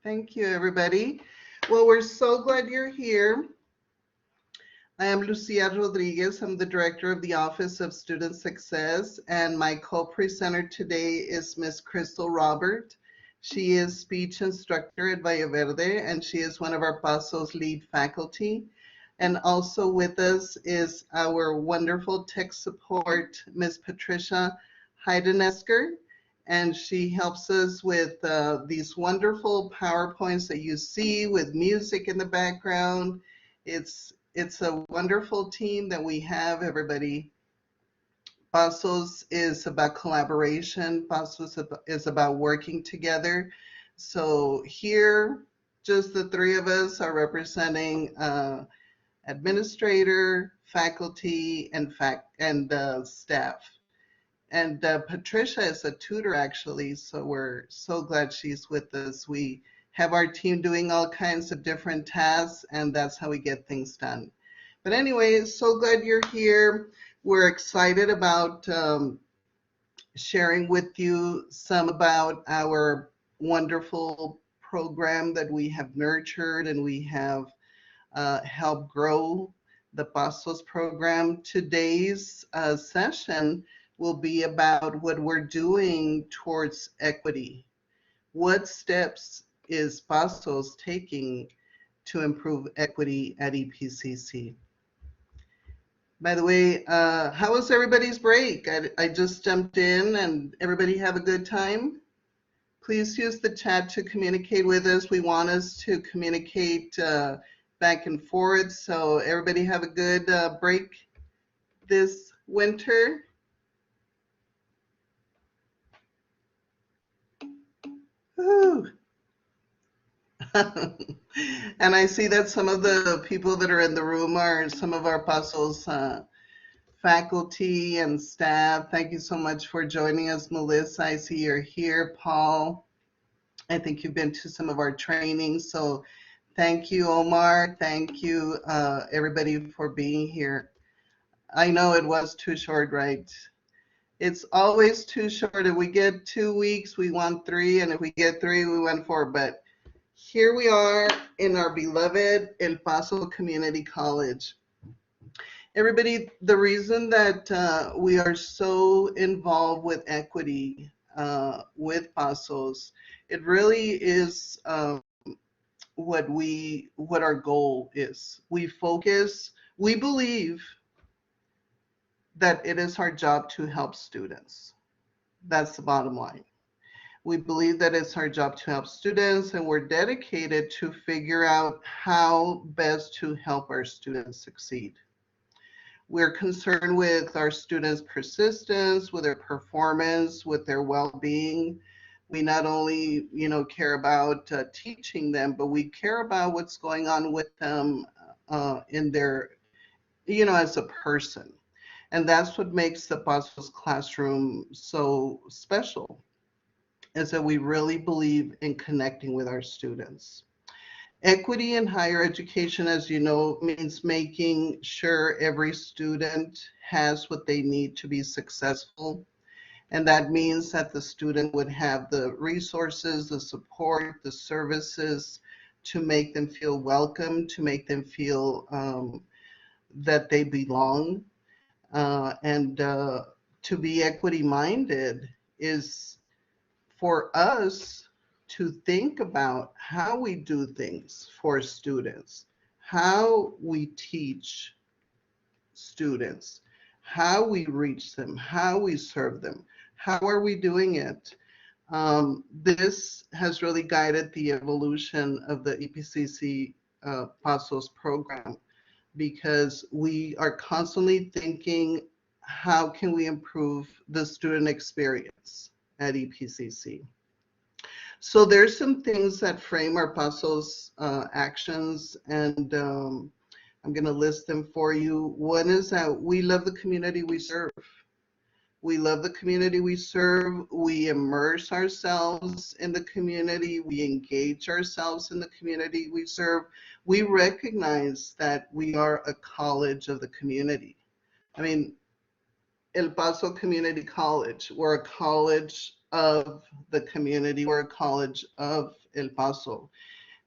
Thank you, everybody. Well, we're so glad you're here. I am Lucia Rodriguez. I'm the director of the Office of Student Success, and my co-presenter today is Miss Crystal Robert. She is speech instructor at Valle Verde, and she is one of our Pasos lead faculty. And also with us is our wonderful tech support, Miss Patricia Heidenesker, and she helps us with these wonderful PowerPoints that you see with music in the background. It's a wonderful team that we have, everybody. Pasos is about collaboration. Pasos is about working together. So here, just the three of us are representing administrator, faculty, and staff. And Patricia is a tutor, actually, so we're so glad she's with us. We have our team doing all kinds of different tasks, and that's how we get things done. But anyway, so glad you're here. We're excited about sharing with you some about our wonderful program that we have nurtured and we have helped grow the Pasos program. Today's session will be about what we're doing towards equity. What steps is Pasos taking to improve equity at EPCC? By the way, how was everybody's break? I just jumped in, and everybody have a good time? Please use the chat to communicate with us. We want us to communicate back and forth. So everybody have a good break this winter. Woo. And I see that some of the people that are in the room are some of our Pasos faculty and staff. Thank you so much for joining us. Melissa, I see you're here. Paul, I think you've been to some of our trainings. So thank you, Omar. Thank you, everybody, for being here. I know it was too short, right? It's always too short. If we get 2 weeks, we want 3. And if we get 3, we want 4. But here we are in our beloved El Paso Community College. Everybody, the reason that we are so involved with equity with Pasos, it really is what our goal is. We believe that it is our job to help students. That's the bottom line. We believe that it's our job to help students, and we're dedicated to figure out how best to help our students succeed. We're concerned with our students' persistence, with their performance, with their well-being. We not only, care about teaching them, but we care about what's going on with them in their, as a person. And that's what makes the Pasos classroom so special, is that we really believe in connecting with our students. Equity in higher education, as you know, means making sure every student has what they need to be successful. And that means that the student would have the resources, the support, the services to make them feel welcome, to make them feel that they belong. And to be equity minded is for us to think about how we do things for students, how we teach students, how we reach them, how we serve them, how are we doing it. This has really guided the evolution of the EPCC Pasos program, because we are constantly thinking, how can we improve the student experience at EPCC? So there's some things that frame our Pasos actions, and I'm going to list them for you. One is that we love the community we serve. We love the community we serve. We immerse ourselves in the community. We engage ourselves in the community we serve. We recognize that we are a college of the community. I mean, El Paso Community College, we're a college of the community. We're a college of El Paso.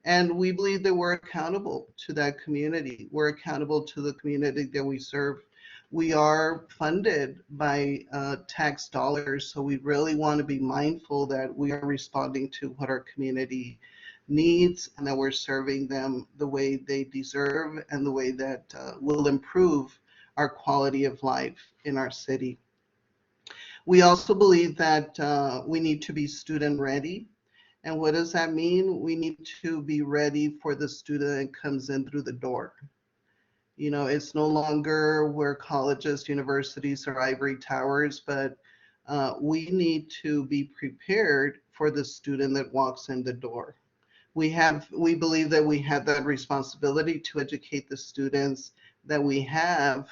And we believe that we're accountable to that community. We're accountable to the community that we serve. We are funded by tax dollars, so we really want to be mindful that we are responding to what our community needs and that we're serving them the way they deserve and the way that will improve our quality of life in our city. We also believe that we need to be student ready. And what does that mean? We need to be ready for the student that comes in through the door. You know, it's no longer where colleges, universities are ivory towers, but we need to be prepared for the student that walks in the door. We believe that we have that responsibility to educate the students that we have,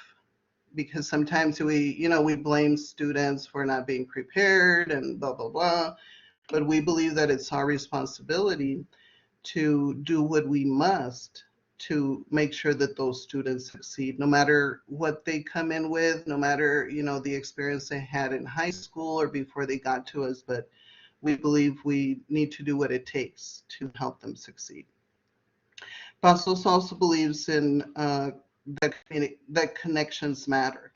because sometimes we blame students for not being prepared and blah, blah, blah. But we believe that it's our responsibility to do what we must to make sure that those students succeed, no matter what they come in with, no matter, the experience they had in high school or before they got to us. But we believe we need to do what it takes to help them succeed. Pasos also believes in that connections matter.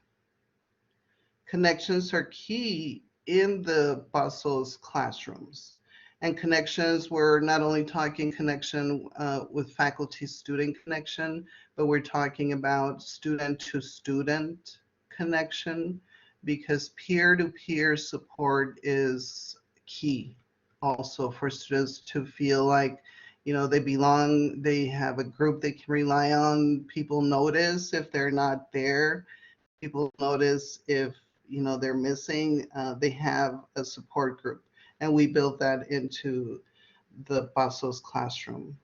Connections are key in the Pasos classrooms. And connections, we're not only talking connection with faculty-student connection, but we're talking about student-to-student connection, because peer-to-peer support is key also for students to feel like, they belong, they have a group they can rely on. People notice if they're not there. People notice if they're missing. They have a support group, and we built that into the Pasos classroom.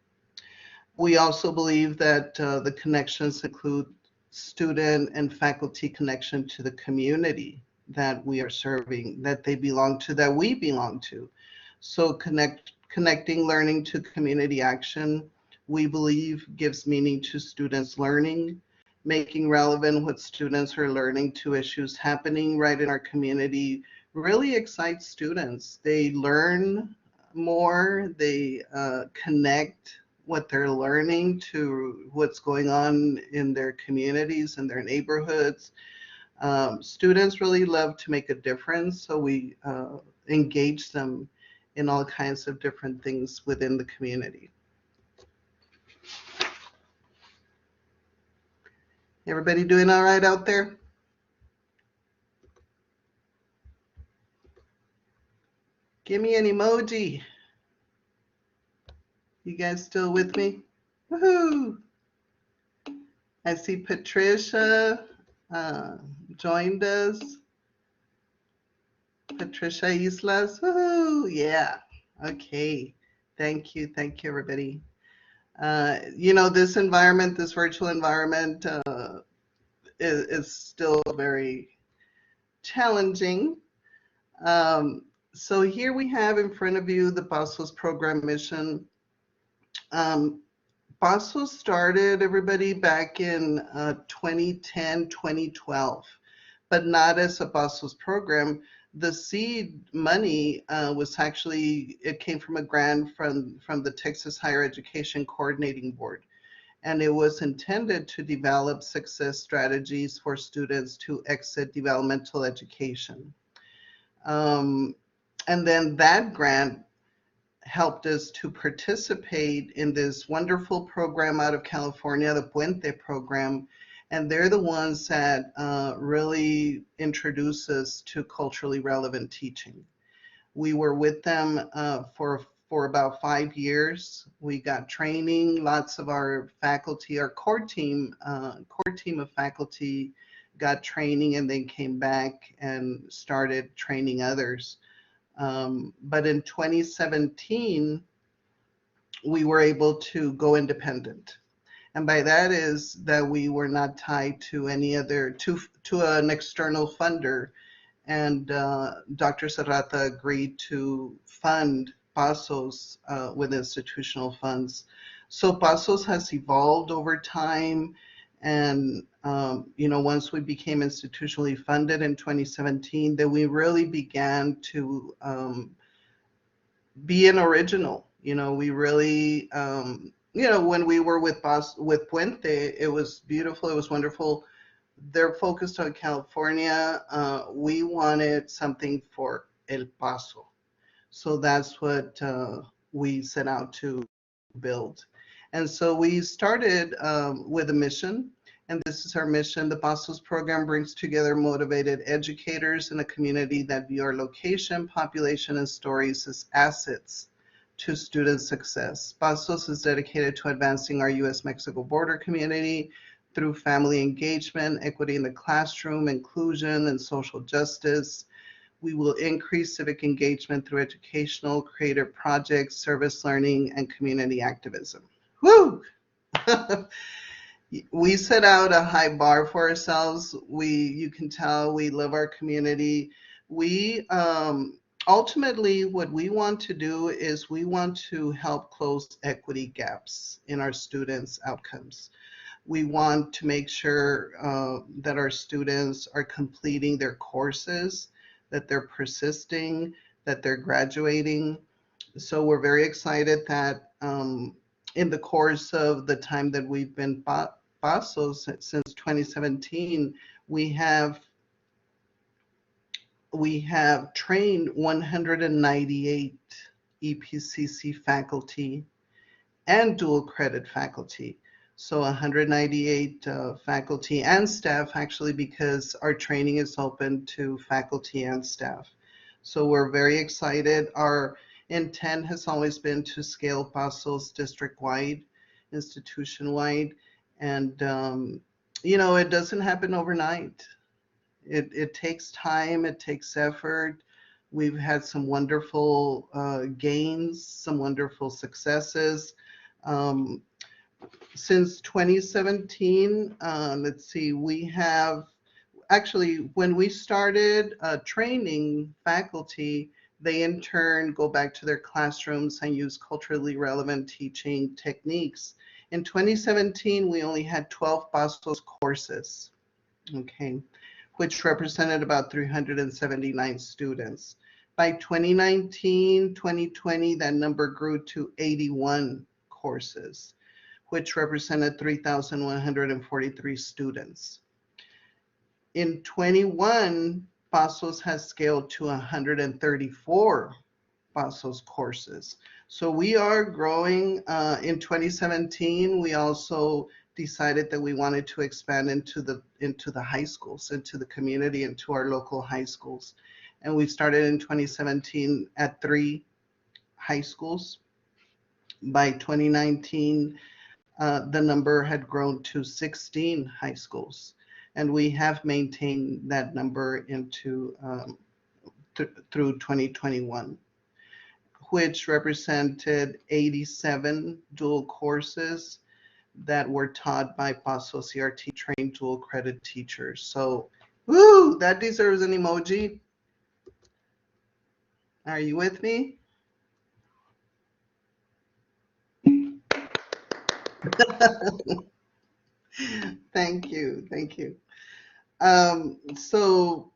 We also believe that the connections include student and faculty connection to the community that we are serving, that they belong to, that we belong to. So connecting learning to community action, we believe, gives meaning to students' learning, making relevant what students are learning to issues happening right in our community really excites students. They learn more, they connect what they're learning to what's going on in their communities and their neighborhoods. Students really love to make a difference, so we engage them in all kinds of different things within the community. Everybody doing all right out there? Give me an emoji. You guys still with me? Woohoo! I see Patricia joined us. Patricia Islas. Woohoo! Yeah. Okay. Thank you, everybody. This environment, this virtual environment, is still very challenging. So here we have in front of you the Pasos program mission. Pasos started, everybody, back in 2010, 2012, but not as a Pasos program. The seed money it came from a grant from the Texas Higher Education Coordinating Board. And it was intended to develop success strategies for students to exit developmental education. And then that grant helped us to participate in this wonderful program out of California, the Puente program. And they're the ones that really introduce us to culturally relevant teaching. We were with them for about 5 years. We got training. Lots of our faculty, our core team of faculty got training and then came back and started training others. But in 2017, we were able to go independent. And by that is that we were not tied to any other, to an external funder. And Dr. Serrata agreed to fund Pasos with institutional funds. So Pasos has evolved over time, And once we became institutionally funded in 2017, then we really began to be an original. We really, when we were with Puente, it was beautiful, it was wonderful. They're focused on California. We wanted something for El Paso. So that's what we set out to build. And so we started with a mission, and this is our mission. The Pasos program brings together motivated educators in a community that view our location, population, and stories as assets to student success. Pasos is dedicated to advancing our U.S.-Mexico border community through family engagement, equity in the classroom, inclusion, and social justice. We will increase civic engagement through educational, creative projects, service learning, and community activism. Woo! We set out a high bar for ourselves. You can tell we love our community. We ultimately, what we want to do is we want to help close equity gaps in our students' outcomes. We want to make sure that our students are completing their courses, that they're persisting, that they're graduating. So we're very excited that in the course of the time that we've been Pasos since 2017, we have trained 198 EPCC faculty and dual credit faculty. So 198 faculty and staff, actually, because our training is open to faculty and staff. So we're very excited. Our intent has always been to scale Pasos district-wide, institution-wide, and it doesn't happen overnight. It takes time, it takes effort. We've had some wonderful gains, some wonderful successes. Um, since 2017, let's see, we have actually, when we started training faculty, they in turn go back to their classrooms and use culturally relevant teaching techniques. In 2017, we only had 12 Pasos courses, okay, which represented about 379 students. By 2019, 2020, that number grew to 81 courses, which represented 3,143 students. In 21, Pasos has scaled to 134 Pasos courses. So we are growing. In 2017, we also decided that we wanted to expand into the high schools, into the community, into our local high schools. And we started in 2017 at 3 high schools. By 2019, the number had grown to 16 high schools. And we have maintained that number into through 2021, which represented 87 dual courses that were taught by Pasos CRT trained dual credit teachers. So, woo, that deserves an emoji. Are you with me? Thank you, thank you. So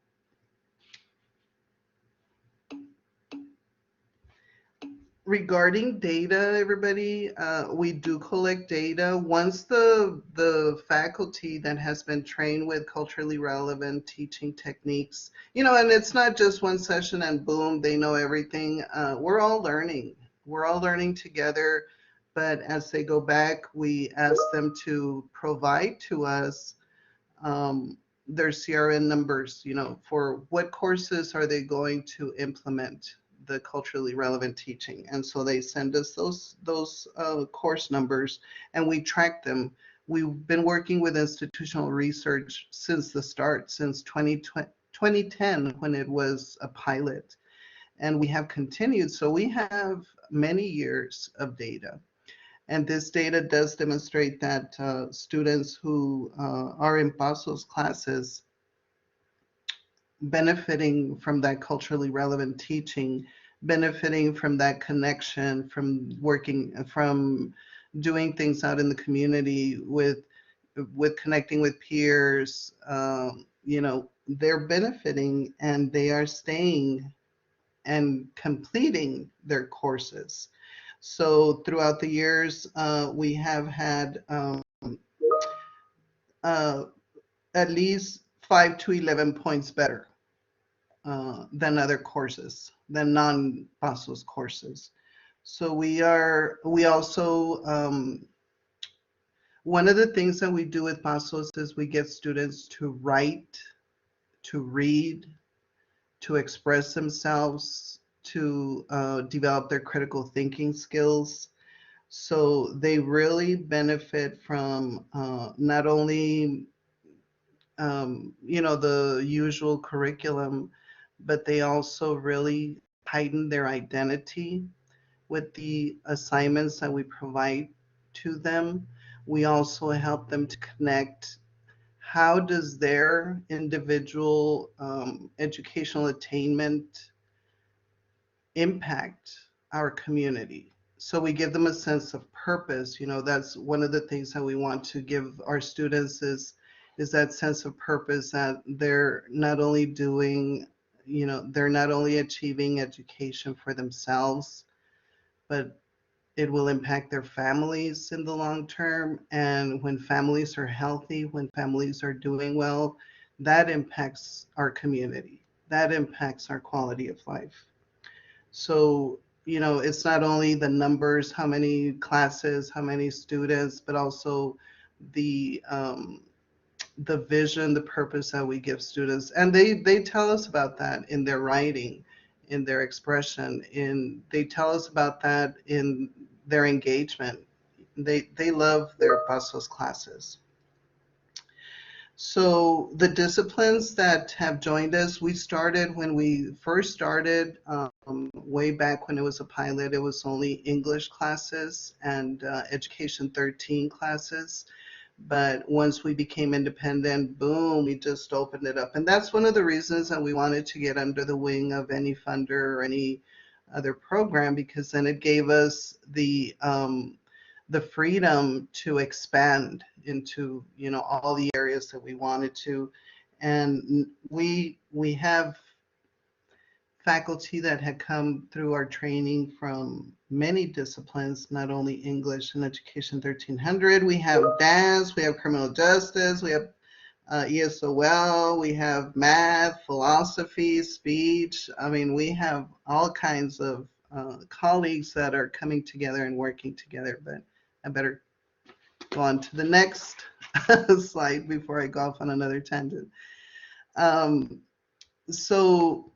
regarding data, everybody, we do collect data. Once the faculty that has been trained with culturally relevant teaching techniques, and it's not just one session and boom, they know everything. We're all learning. We're all learning together. But as they go back, we ask them to provide to us their CRN numbers, for what courses are they going to implement the culturally relevant teaching. And so they send us those course numbers and we track them. We've been working with institutional research since the start, since 2010 when it was a pilot. And we have continued. So we have many years of data. And this data does demonstrate that students who are in Pasos classes benefiting from that culturally relevant teaching, benefiting from that connection, from working, from doing things out in the community with with connecting with peers, they're benefiting and they are staying and completing their courses. So throughout the years, we have had uh, at least 5 to 11 points better than other courses, than non-Pasos courses. So we also, one of the things that we do with Pasos is we get students to write, to read, to express themselves, to develop their critical thinking skills. So they really benefit from not only the usual curriculum, but they also really heighten their identity with the assignments that we provide to them. We also help them to connect how does their individual educational attainment impact our community. So we give them a sense of purpose. That's one of the things that we want to give our students is that sense of purpose, that they're not only doing, they're not only achieving education for themselves, but it will impact their families in the long term. And when families are healthy, when families are doing well, that impacts our community. That impacts our quality of life. So, it's not only the numbers, how many classes, how many students, but also the the vision, the purpose that we give students. And they tell us about that in their writing, in their expression, they tell us about that in their engagement. They love their Pasos classes. So the disciplines that have joined us, we started when we first started, way back when it was a pilot, it was only English classes and Education 13 classes. But once we became independent, boom, we just opened it up. And that's one of the reasons that we wanted to get under the wing of any funder or any other program, because then it gave us the freedom to expand into all the areas that we wanted to. And we have faculty that had come through our training from many disciplines, not only English and Education 1300. We have dance, we have criminal justice, we have ESOL, we have math, philosophy, speech. I mean, we have all kinds of colleagues that are coming together and working together. But I better go on to the next slide before I go off on another tangent. So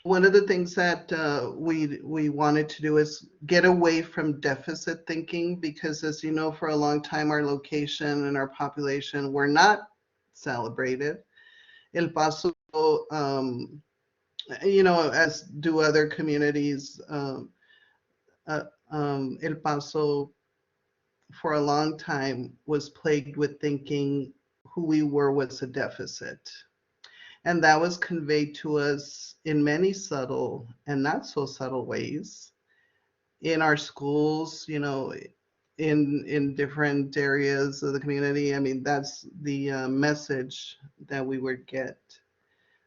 one of the things that we wanted to do is get away from deficit thinking, because as you know, for a long time, our location and our population were not celebrated. El Paso, as do other communities, El Paso for a long time was plagued with thinking who we were was a deficit. And that was conveyed to us in many subtle and not so subtle ways in our schools, in different areas of the community. I mean, that's the message that we would get.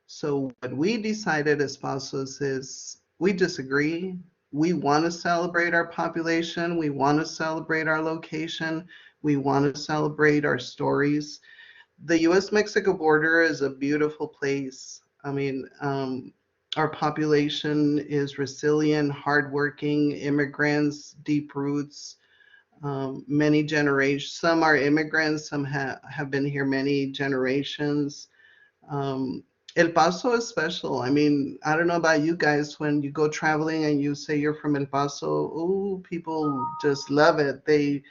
So what we decided as Pasos is we disagree. We want to celebrate our population. We want to celebrate our location. We want to celebrate our stories. The U.S.-Mexico border is a beautiful place. I mean, our population is resilient, hardworking, immigrants, deep roots, many generations. Some are immigrants, some have been here many generations. El Paso is special. I mean, I don't know about you guys, when you go traveling and you say you're from El Paso, ooh, people just love it. A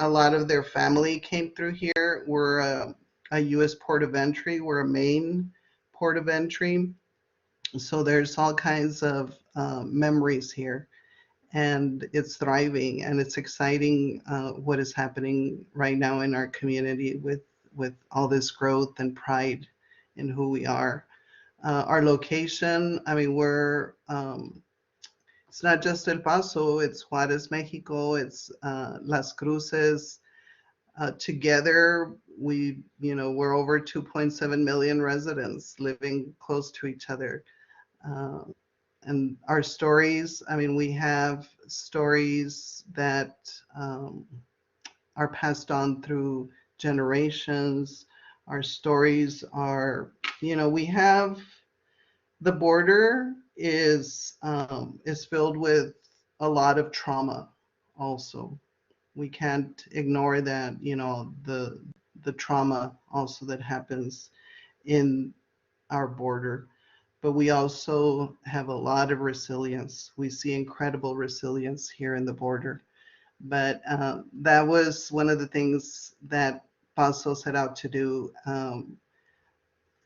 lot of their family came through here. We're a U.S. port of entry. We're a main port of entry. So there's all kinds of memories here, and it's thriving and it's exciting what is happening right now in our community with all this growth and pride in who we are. Our location, I mean, it's not just El Paso, it's Juarez, Mexico, it's Las Cruces, Together, we're over 2.7 million residents living close to each other. Uh, and our stories, I mean, we have stories that are passed on through generations. Our stories are, we have the border is filled with a lot of trauma also. We can't ignore that, the trauma also that happens in our border. But we also have a lot of resilience. We see incredible resilience here in the border. But that was one of the things that Paso set out to do.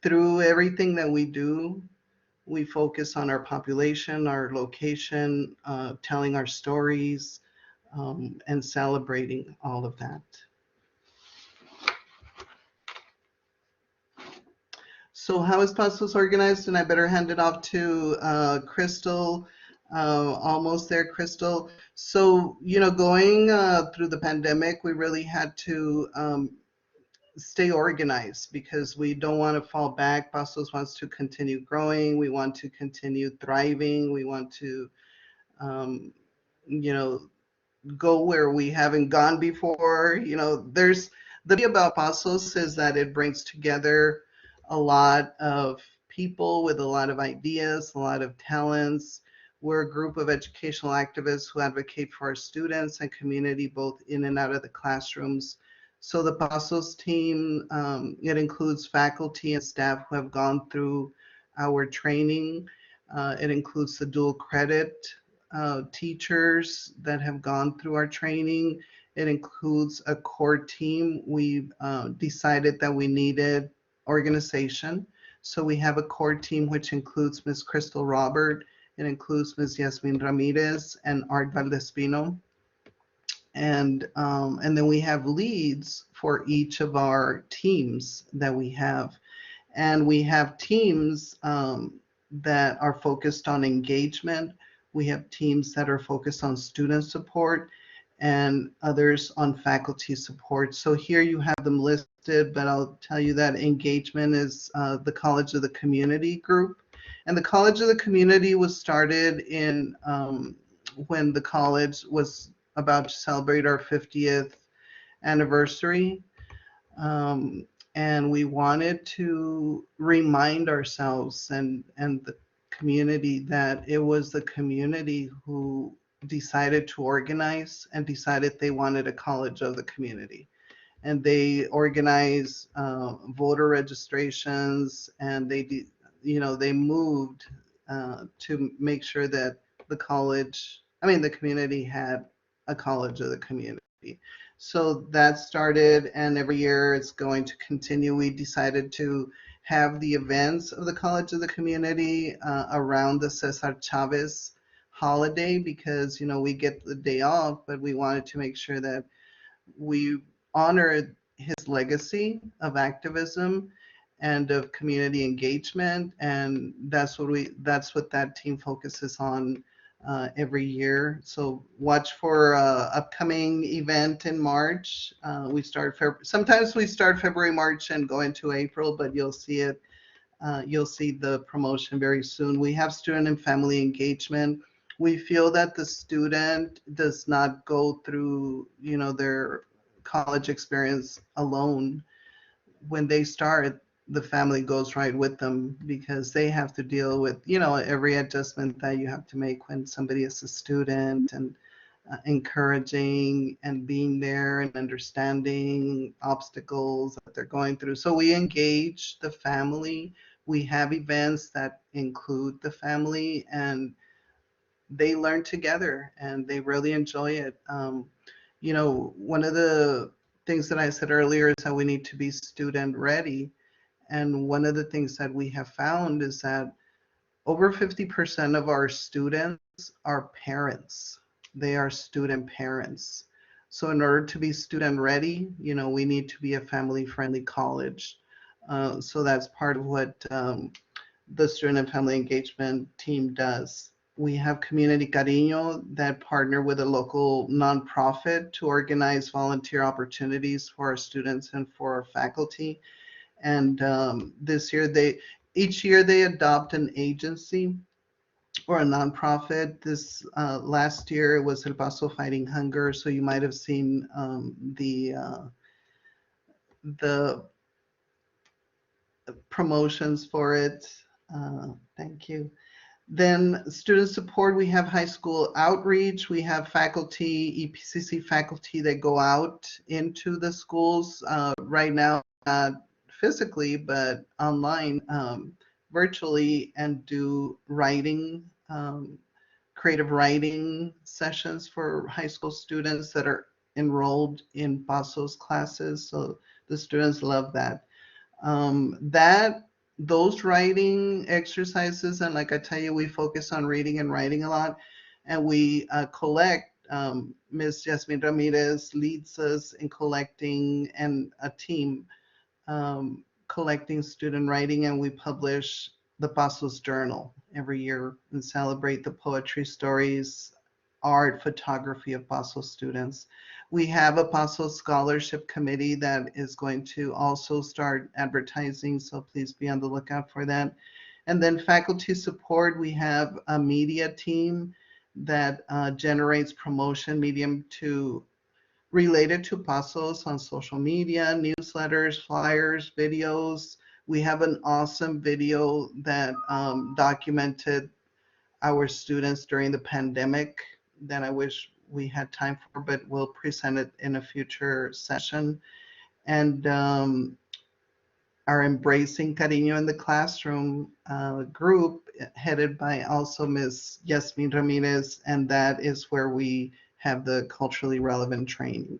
Through everything that we do, we focus on our population, our location, telling our stories, and celebrating all of that. So how is Pasos organized? And I better hand it off to Crystal. Almost there, Crystal. So, going through the pandemic, we really had to stay organized because we don't want to fall back. Pasos wants to continue growing. We want to continue thriving. We want to, um, you know, go where we haven't gone before. There's the beauty about Pasos is that it brings together a lot of people with a lot of ideas, a lot of talents. We're a group of educational activists who advocate for our students and community both in and out of the classrooms. So the Pasos team, it includes faculty and staff who have gone through our training. It includes the dual credit teachers that have gone through our training. It includes a core team. We've decided that we needed organization. So we have a core team which includes Ms. Crystal Robert, it includes Ms. Yasmin Ramirez and Art Valdespino. And then we have leads for each of our teams that we have. And we have teams that are focused on engagement. We have teams that are focused on student support and others on faculty support. So here you have them listed, but I'll tell you that engagement is the College of the Community group. And the College of the Community was started in when the college was about to celebrate our 50th anniversary. Um, and we wanted to remind ourselves and the community that it was the community who decided to organize and decided they wanted a college of the community. And they organized voter registrations, and they moved to make sure that the community had a college of the community. So that started, and every year it's going to continue. We decided to have the events of the College of the Community around the Cesar Chavez holiday because, we get the day off, but we wanted to make sure that we honored his legacy of activism and of community engagement, and that's what that team focuses on every year. So watch for upcoming event in March. Sometimes we start February, March, and go into April, but you'll see it. You'll see the promotion very soon. We have student and family engagement. We feel that the student does not go through, their college experience alone. When they start, the family goes right with them because they have to deal with, every adjustment that you have to make when somebody is a student, and encouraging and being there and understanding obstacles that they're going through. So we engage the family. We have events that include the family, and they learn together and they really enjoy it. One of the things that I said earlier is that we need to be student ready. And one of the things that we have found is that over 50% of our students are parents. They are student parents. So in order to be student ready, we need to be a family friendly college. So that's part of what the student and family engagement team does. We have Community Cariño that partner with a local nonprofit to organize volunteer opportunities for our students and for our faculty. And this year, each year they adopt an agency or a nonprofit. This last year it was El Paso Fighting Hunger, so you might have seen the promotions for it. Thank you. Then student support, we have high school outreach. We have faculty, EPCC faculty that go out into the schools right now, not physically, but online, virtually, and do writing, creative writing sessions for high school students that are enrolled in Pasos classes. So the students love that. Those writing exercises, and like I tell you, we focus on reading and writing a lot, and we collect. Ms. Yasmin Ramirez leads us in collecting, and a team collecting student writing, and we publish the Pasos Journal every year and celebrate the poetry, stories, art, photography of Pasos students. We have a Pasos Scholarship Committee that is going to also start advertising, so please be on the lookout for that. And then faculty support, we have a media team that generates promotion medium to related to Pasos on social media, newsletters, flyers, videos. We have an awesome video that documented our students during the pandemic that I wish we had time for, but we'll present it in a future session. And our Embracing Cariño in the Classroom group, headed by also Ms. Yasmin Ramirez, and that is where we have the culturally relevant training.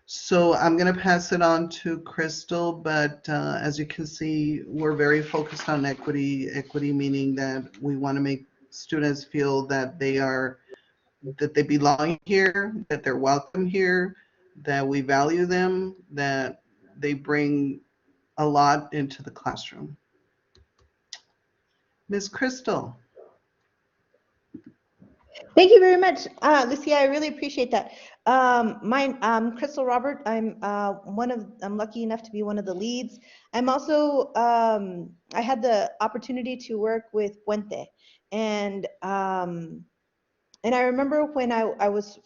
So I'm going to pass it on to Crystal, but as you can see, we're very focused on equity. Equity meaning that we want to make students feel that they belong here, that they're welcome here, that we value them, that they bring a lot into the classroom. Ms. Crystal. Thank you very much, Lucia. I really appreciate that. Crystal Robert. I'm lucky enough to be one of the leads. I'm also, I had the opportunity to work with Puente, and I remember when I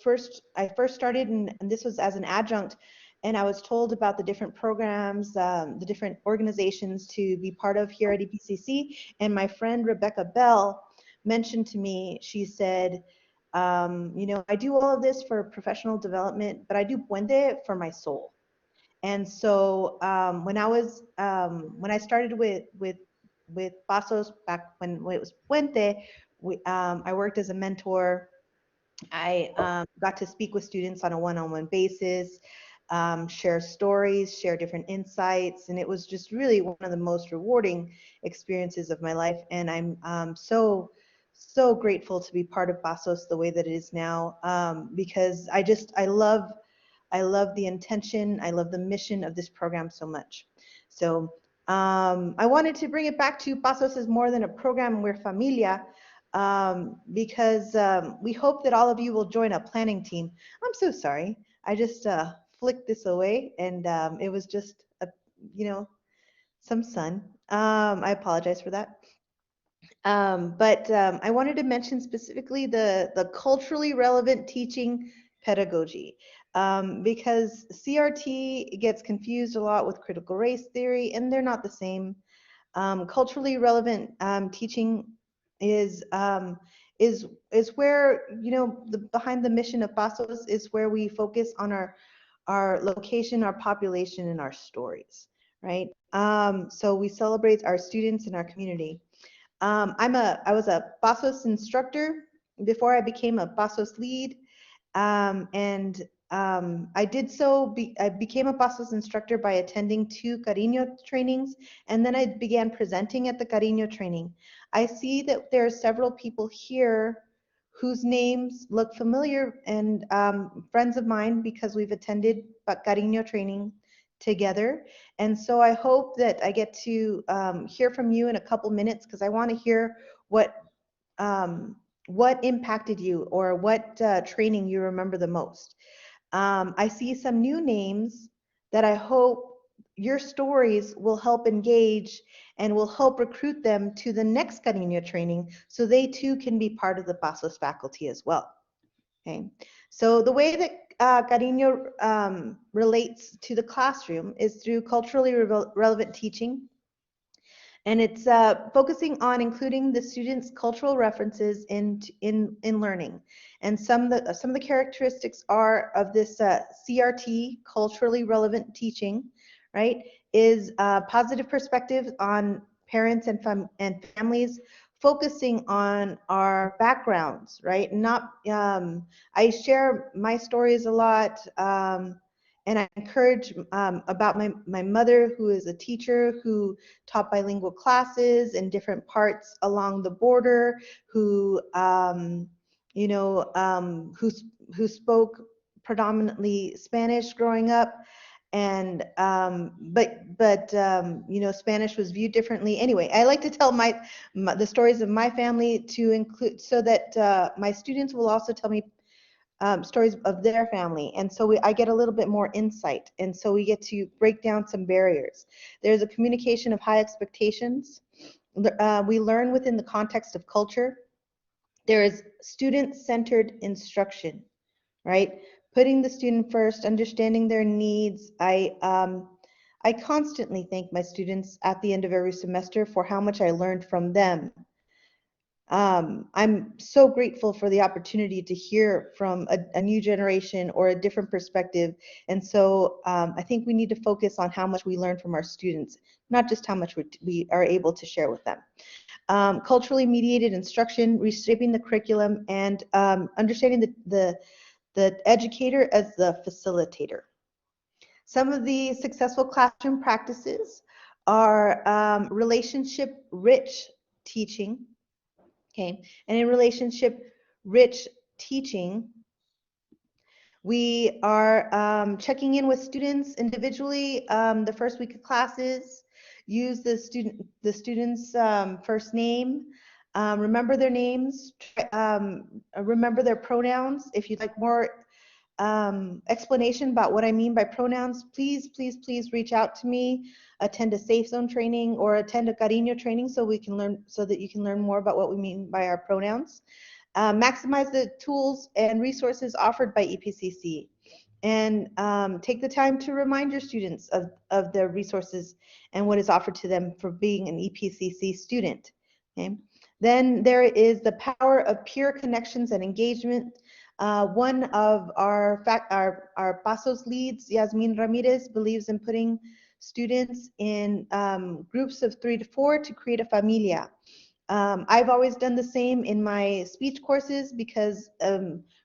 first started, and this was as an adjunct, and I was told about the different programs, the different organizations to be part of here at EPCC. And my friend Rebecca Bell mentioned to me, she said, I do all of this for professional development, but I do Puente for my soul. And so when I started with Pasos back when it was Puente, I worked as a mentor. I got to speak with students on a one-on-one basis, share stories, share different insights, and it was just really one of the most rewarding experiences of my life. And I'm so grateful to be part of Pasos the way that it is now, because I love the intention, I love the mission of this program so much. So I wanted to bring it back to Pasos is more than a program, we're familia. Because we hope that all of you will join a planning team. I'm so sorry. I just flicked this away, and it was just some sun. I apologize for that. But I wanted to mention specifically the culturally relevant teaching pedagogy, because CRT gets confused a lot with critical race theory, and they're not the same. Culturally relevant teaching is where, behind the mission of Pasos is where we focus on our location, our population, and our stories, right? So we celebrate our students and our community. I was a Pasos instructor before I became a Pasos lead, and I did so. I became a Pasos instructor by attending 2 Cariño trainings, and then I began presenting at the Cariño training. I see that there are several people here whose names look familiar, and friends of mine, because we've attended Cariño training together. And so I hope that I get to hear from you in a couple minutes, because I want to hear what what impacted you, or what training you remember the most. I see some new names that I hope your stories will help engage and will help recruit them to the next Cariño training, so they too can be part of the Pasos faculty as well. Okay, so the way that Cariño relates to the classroom is through culturally relevant teaching, and it's focusing on including the students' cultural references in learning. And some of the characteristics are of this CRT, culturally relevant teaching, right? Is positive perspective on parents and families, focusing on our backgrounds, right? Not I share my stories a lot. And I encourage about my mother, who is a teacher who taught bilingual classes in different parts along the border, who you know who spoke predominantly Spanish growing up, and you know, Spanish was viewed differently. Anyway, I like to tell the stories of my family to include, so that my students will also tell me stories of their family. And so I get a little bit more insight. And so we get to break down some barriers. There's a communication of high expectations. We learn within the context of culture. There is student-centered instruction, right? Putting the student first, understanding their needs. I constantly thank my students at the end of every semester for how much I learned from them. I'm so grateful for the opportunity to hear from a new generation or a different perspective. And so I think we need to focus on how much we learn from our students, not just how much we are able to share with them. Culturally mediated instruction, reshaping the curriculum, and understanding the educator as the facilitator. Some of the successful classroom practices are relationship-rich teaching. Okay, and in relationship-rich teaching, we are checking in with students individually the first week of classes. Use the student's first name. Remember their names. Remember their pronouns. If you'd like more explanation about what I mean by pronouns, please reach out to me. Attend a Safe Zone training or attend a Cariño training, so that you can learn more about what we mean by our pronouns. Maximize the tools and resources offered by EPCC, and take the time to remind your students of the resources and what is offered to them for being an EPCC student. Okay. Then there is the power of peer connections and engagement. One of our Pasos leads, Yasmin Ramirez, believes in putting students in groups of 3 to 4 to create a familia. I've always done the same in my speech courses, because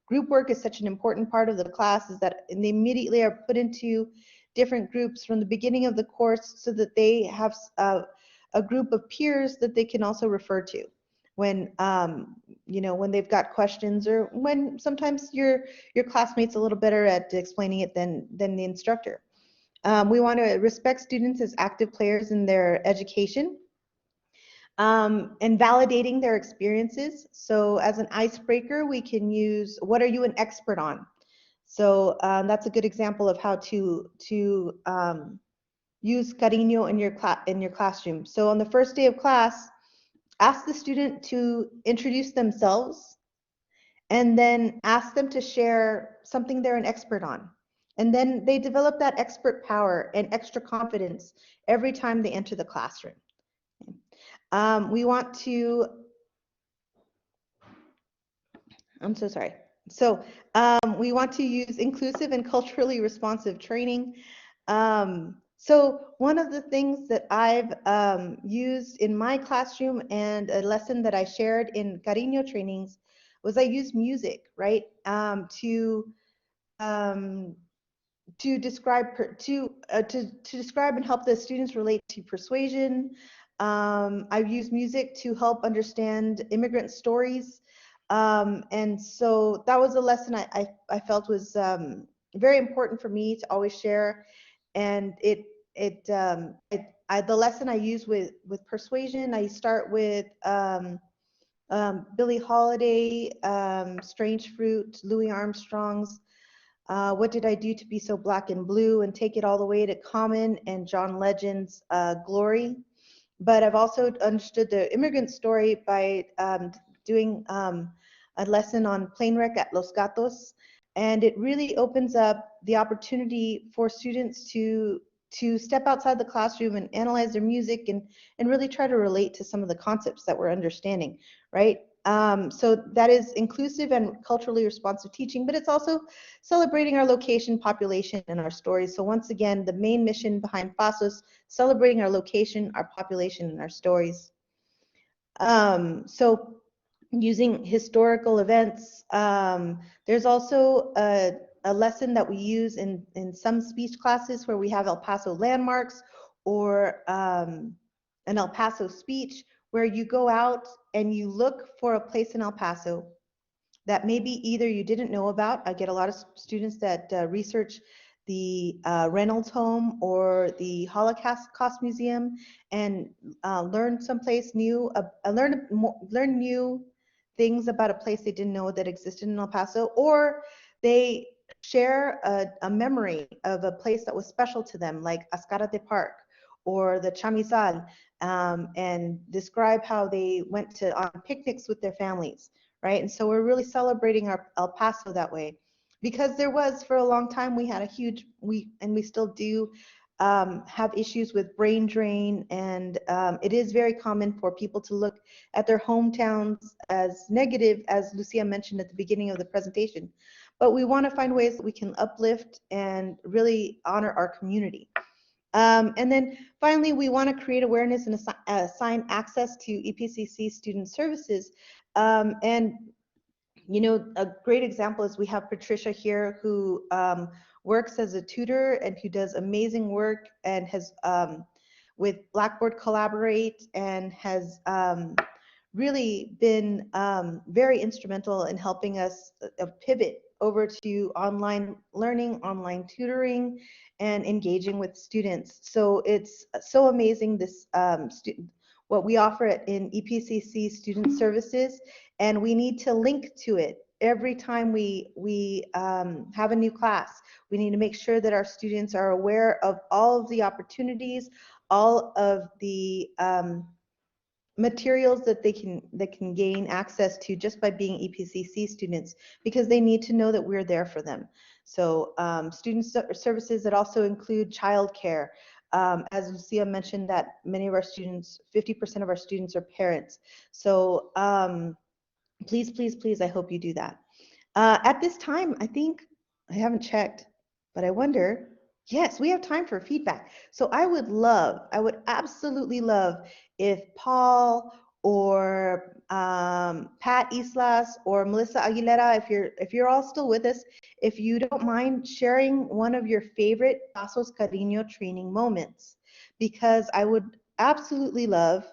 group work is such an important part of the class, is that they immediately are put into different groups from the beginning of the course, so that they have a group of peers that they can also refer to when you know, when they've got questions, or when sometimes your classmate's a little better at explaining it than the instructor. We want to respect students as active players in their education, and validating their experiences. So as an icebreaker, we can use, what are you an expert on? So that's a good example of how to use cariño in your classroom. So on the first day of class, ask the student to introduce themselves, and then ask them to share something they're an expert on. And then they develop that expert power and extra confidence every time they enter the classroom. We want to, I'm so sorry. So we want to use inclusive and culturally responsive training. So one of the things that I've used in my classroom, and a lesson that I shared in Cariño trainings, was I used music, right? Um, to describe to describe and help the students relate to persuasion. I've used music to help understand immigrant stories, and so that was a lesson I felt was very important for me to always share. And the lesson I use with persuasion, I start with Billie Holiday, Strange Fruit, Louis Armstrong's What Did I Do to Be So Black and Blue, and take it all the way to Common and John Legend's Glory. But I've also understood the immigrant story by doing a lesson on plane wreck at Los Gatos, and it really opens up the opportunity for students to step outside the classroom and analyze their music and really try to relate to some of the concepts that we're understanding, right? So that is inclusive and culturally responsive teaching, but it's also celebrating our location, population, and our stories. So once again, the main mission behind Pasos, celebrating our location, our population, and our stories. So using historical events, there's also a lesson that we use in some speech classes where we have El Paso landmarks or an El Paso speech where you go out and you look for a place in El Paso that maybe either you didn't know about. I get a lot of students that research the Reynolds Home or the Holocaust Museum and learn someplace new, learn new things about a place they didn't know that existed in El Paso, or they share a memory of a place that was special to them, like Ascarate Park or the Chamizal, and describe how they went to on picnics with their families, right? And so we're really celebrating our El Paso that way, because there was for a long time we had a huge we still do have issues with brain drain, and it is very common for people to look at their hometowns as negative, as Lucia mentioned at the beginning of the presentation. But we want to find ways that we can uplift and really honor our community. And then finally, we want to create awareness and assign access to EPCC student services. And you know, a great example is we have Patricia here who works as a tutor and who does amazing work and has with Blackboard Collaborate and has really been very instrumental in helping us pivot over to online learning, online tutoring, and engaging with students. So it's so amazing this what we offer in EPCC student services, and we need to link to it every time we have a new class. We need to make sure that our students are aware of all of the opportunities, all of the materials that can gain access to just by being EPCC students, because they need to know that we're there for them. So student services that also include childcare. As Lucia mentioned, that many of our students, 50% of our students are parents. So please, please, please, I hope you do that. At this time, I think I haven't checked, but I wonder, yes, we have time for feedback. So I would absolutely love if Paul or Pat Islas or Melissa Aguilera, if you're all still with us, if you don't mind sharing one of your favorite Pasos Cariño training moments, because I would absolutely love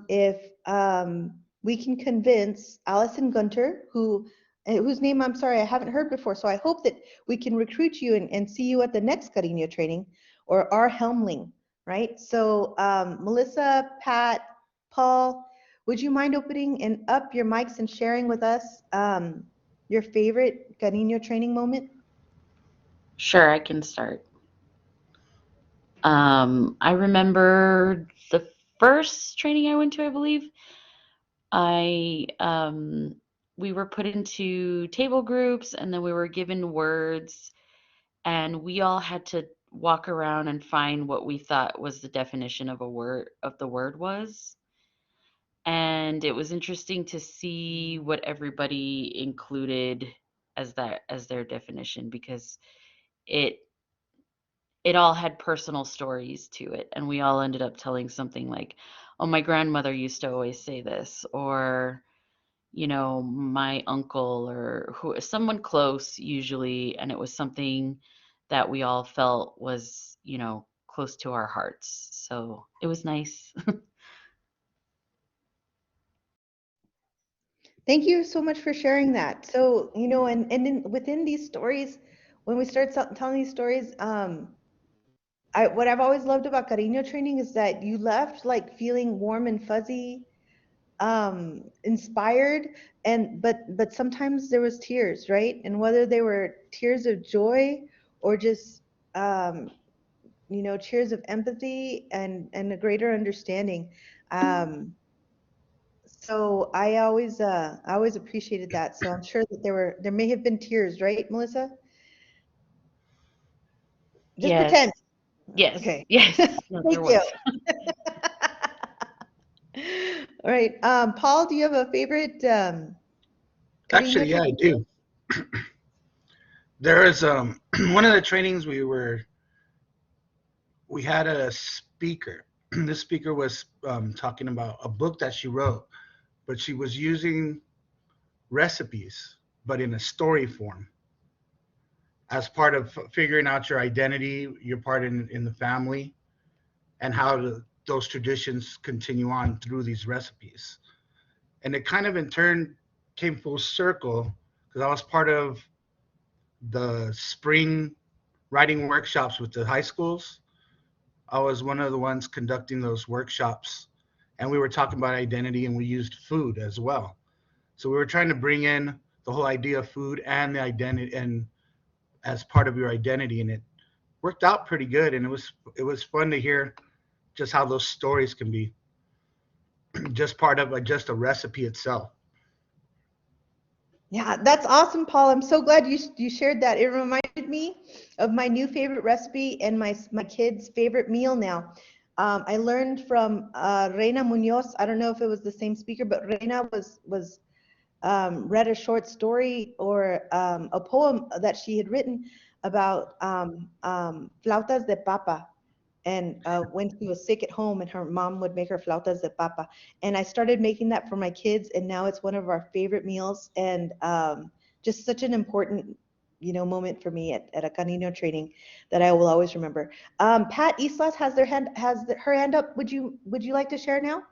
if we can convince Allison Gunter, whose name I'm sorry I haven't heard before. So I hope that we can recruit you and see you at the next Carino training, or our Helmling, right? So Melissa, Pat, Paul, would you mind opening and up your mics and sharing with us your favorite Carino training moment? Sure, I can start. I remember the first training I went to, I believe, I we were put into table groups and then we were given words and we all had to walk around and find what we thought was the definition of a word of the word was. And it was interesting to see what everybody included as their definition, because it it all had personal stories to it, and we all ended up telling something like, oh, my grandmother used to always say this, or my uncle, or someone close usually, and it was something that we all felt was, close to our hearts. So it was nice. Thank you so much for sharing that. So, within these stories, when we start telling these stories, what I've always loved about Cariño training is that you left like feeling warm and fuzzy, inspired, and but sometimes there was tears, right? And whether they were tears of joy or just tears of empathy and a greater understanding. Um, so I always appreciated that. So I'm sure that there may have been tears, right, Melissa? Just pretend. Yes. Yes. Okay. Yes. No, there Thank you. was. All right. Paul, do you have a favorite Carino Actually, yeah, I training? do. There is one of the trainings we had a speaker. This speaker was talking about a book that she wrote, but she was using recipes, but in a story form, as part of figuring out your identity, your part in the family, and how those traditions continue on through these recipes. And it kind of in turn came full circle because I was part of the spring writing workshops with the high schools. I was one of the ones conducting those workshops, and we were talking about identity, and we used food as well. So we were trying to bring in the whole idea of food and the identity, and as part of your identity, and it worked out pretty good. And it was fun to hear just how those stories can be just part of just a recipe itself. Yeah, that's awesome, Paul. I'm so glad you shared that. It reminded me of my new favorite recipe and my kids' favorite meal now. I learned from Reina Munoz. I don't know if it was the same speaker, but Reina was read a short story or a poem that she had written about flautas de papa, and when she was sick at home and her mom would make her flautas de papa, and I started making that for my kids, and now it's one of our favorite meals, and just such an important moment for me at a canino training that I will always remember. Pat Islas has her hand up. Would you like to share now?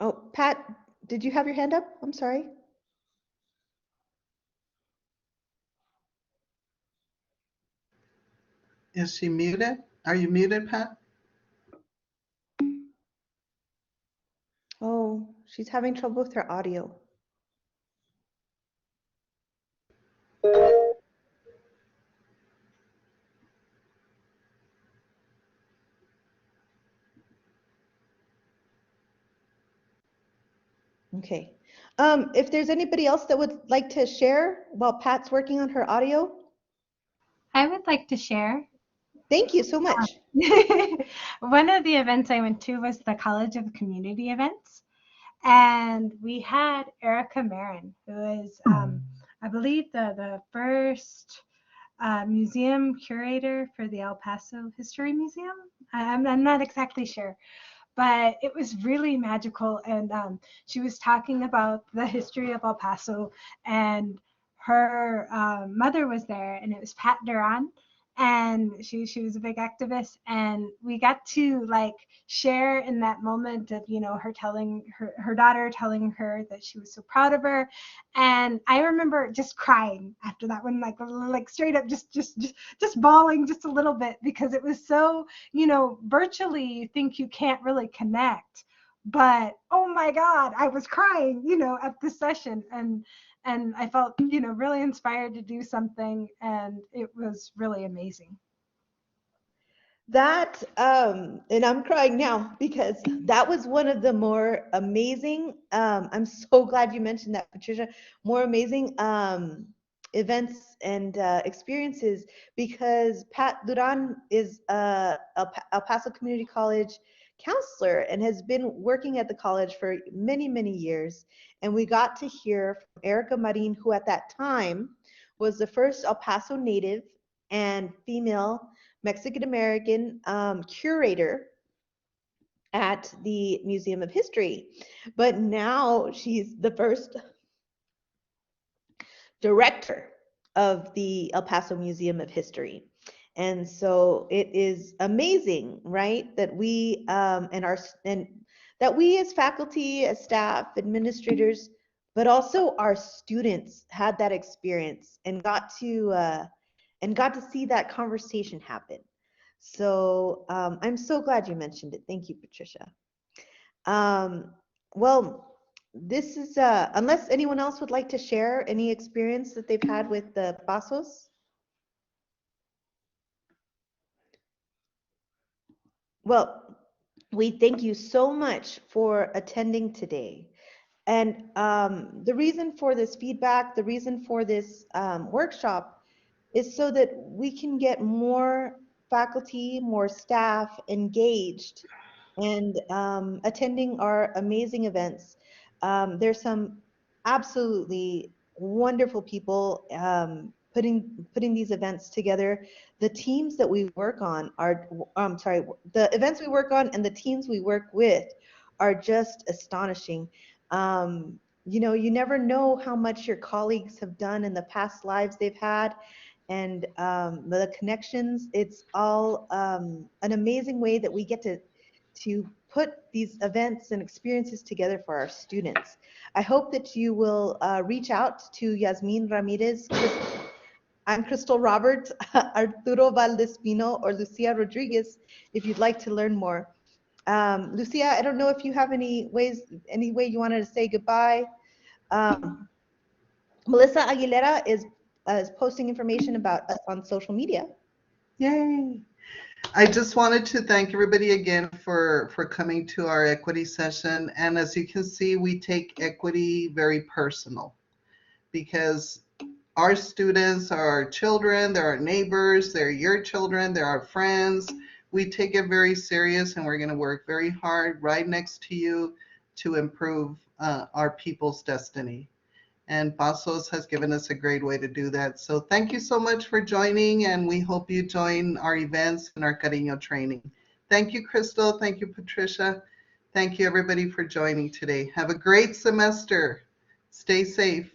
Oh, Pat, did you have your hand up? I'm sorry. Is she muted? Are you muted, Pat? Oh, she's having trouble with her audio. Okay. If there's anybody else that would like to share while Pat's working on her audio, I would like to share. thank you so much. One of the events I went to was the College of Community Events, and we had Erica Marin, who is, I believe, the first museum curator for the El Paso History Museum. I'm not exactly sure, but it was really magical. And she was talking about the history of El Paso, and her mother was there, and it was Pat Duran. And she was a big activist, and we got to like share in that moment of her telling her daughter telling her that she was so proud of her. And I remember just crying after that one, like straight up just bawling just a little bit, because it was so, virtually you think you can't really connect, but oh my God, I was crying, at this session, and I felt, really inspired to do something, and it was really amazing. That and I'm crying now because that was one of the more amazing, I'm so glad you mentioned that, Patricia, more amazing events and experiences, because Pat Duran is El Paso Community College counselor and has been working at the college for many, many years. And we got to hear from Erica Marin, who at that time was the first El Paso native and female Mexican American curator at the Museum of History. But now she's the first director of the El Paso Museum of History. And so it is amazing, right? That we and that we as faculty, as staff, administrators, but also our students had that experience and got to see that conversation happen. So I'm so glad you mentioned it. Thank you, Patricia. Well, this is, unless anyone else would like to share any experience that they've had with the Pasos. Well, we thank you so much for attending today. And the reason for this feedback, the reason for this workshop is so that we can get more faculty, more staff engaged and attending our amazing events. There's some absolutely wonderful people putting these events together. The teams that we work on are, I'm sorry, the events we work on and the teams we work with are just astonishing. You know, you never know how much your colleagues have done in the past lives they've had, and the connections. It's all an amazing way that we get to put these events and experiences together for our students. I hope that you will reach out to Yasmin Ramirez. I'm Crystal Roberts, Arturo Valdespino, or Lucia Rodriguez, if you'd like to learn more. Lucia, I don't know if you have any way you wanted to say goodbye. Melissa Aguilera is posting information about us on social media. Yay. I just wanted to thank everybody again for coming to our equity session. And as you can see, we take equity very personal because our students are our children, they're our neighbors, they're your children, they're our friends. We take it very serious, and we're going to work very hard right next to you to improve our people's destiny. And Pasos has given us a great way to do that. So thank you so much for joining, and we hope you join our events and our Cariño training. Thank you, Crystal. Thank you, Patricia. Thank you, everybody, for joining today. Have a great semester. Stay safe.